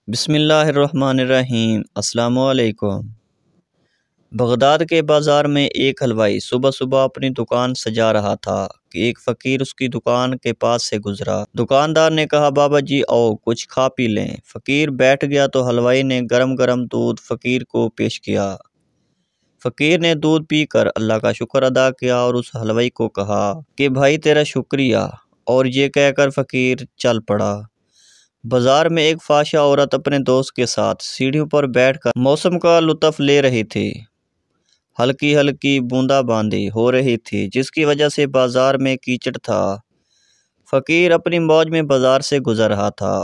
بسم اللہ الرحمن الرحیم۔ السلام علیکم۔ بغداد کے بازار میں ایک حلوائی صبح صبح اپنی دکان سجا رہا تھا کہ ایک فقیر اس کی دکان کے پاس سے گزرا۔ دکاندار نے کہا، بابا جی آؤ کچھ کھا پی لیں۔ فقیر بیٹھ گیا تو حلوائی نے گرم گرم دودھ فقیر کو پیش کیا۔ فقیر نے دودھ پی کر اللہ کا شکر ادا کیا اور اس حلوائی کو کہا کہ بھائی تیرا شکریہ، اور یہ کہہ کر فقیر چل پڑا۔ بازار میں ایک فحشہ عورت اپنے دوست کے ساتھ سیڑھیوں پر بیٹھ کر موسم کا لطف لے رہی تھی۔ ہلکی ہلکی بوندا باندی ہو رہی تھی جس کی وجہ سے بازار میں کیچڑ تھا۔ فقیر اپنی موج میں بازار سے گزر رہا تھا۔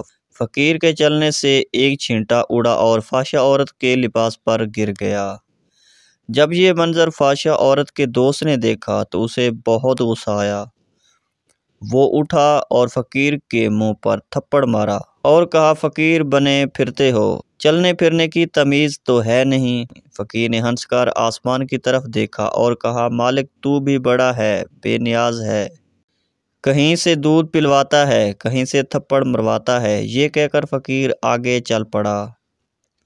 فقیر کے چلنے سے ایک چھینٹا اڑا اور فحشہ عورت کے لباس پر گر گیا۔ جب یہ منظر فحشہ عورت کے دوست نے دیکھا تو اسے بہت غصہ آیا۔ وہ اٹھا اور فقیر کے منہ پر تھپڑ مارا اور کہا، فقیر بنے پھرتے ہو، چلنے پھرنے کی تمیز تو ہے نہیں۔ فقیر نے ہنس کر آسمان کی طرف دیکھا اور کہا، مالک تو بھی بڑا ہے، بے نیاز ہے، کہیں سے دودھ پلواتا ہے، کہیں سے تھپڑ مرواتا ہے۔ یہ کہہ کر فقیر آگے چل پڑا۔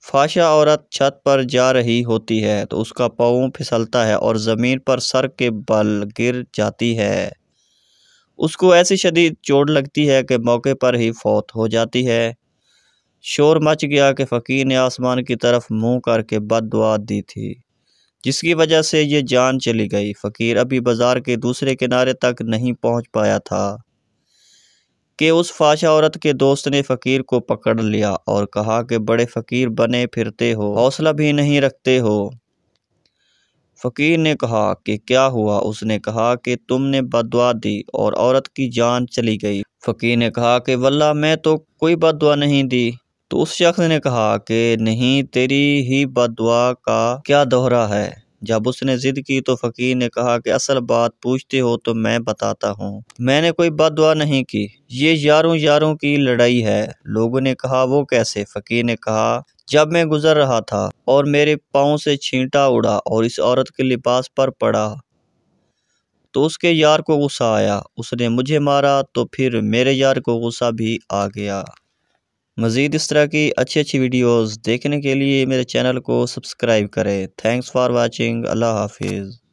فحشہ عورت چھت پر جا رہی ہوتی ہے تو اس کا پاؤں پھسلتا ہے اور زمین پر سر کے بل گر جاتی ہے۔ اس کو ایسی شدید چوٹ لگتی ہے کہ موقع پر ہی فوت ہو جاتی ہے۔ شور مچ گیا کہ فقیر نے آسمان کی طرف منہ کر کے بد دعا دی تھی، جس کی وجہ سے یہ جان چلی گئی۔ فقیر ابھی بازار کے دوسرے کنارے تک نہیں پہنچ پایا تھا کہ اس فحشہ عورت کے دوست نے فقیر کو پکڑ لیا اور کہا کہ بڑے فقیر بنے پھرتے ہو، حوصلہ بھی نہیں رکھتے ہو۔ فقیر نے کہا کہ کیا ہوا؟ اس نے کہا کہ تم نے بد دعا دی اور عورت کی جان چلی گئی۔ فقیر نے کہا کہ واللہ میں تو کوئی بد دعا نہیں دی۔ تو اس شخص نے کہا کہ نہیں، تیری ہی بد دعا کا کیا دوہرا ہے؟ جب اس نے ضد کی تو فقیر نے کہا کہ اصل بات پوچھتے ہو تو میں بتاتا ہوں، میں نے کوئی بد دعا نہیں کی، یہ یاروں کی لڑائی ہے۔ لوگوں نے کہا وہ کیسے؟ فقیر نے کہا، جب میں گزر رہا تھا اور میرے پاؤں سے چھینٹا اڑا اور اس عورت کے لباس پر پڑا تو اس کے یار کو غصہ آیا، اس نے مجھے مارا تو پھر میرے یار کو غصہ بھی آ گیا۔ مزید اس طرح کی اچھی ویڈیوز دیکھنے کے لیے میرے چینل کو سبسکرائب کریں۔ Thanks for watching. اللہ حافظ۔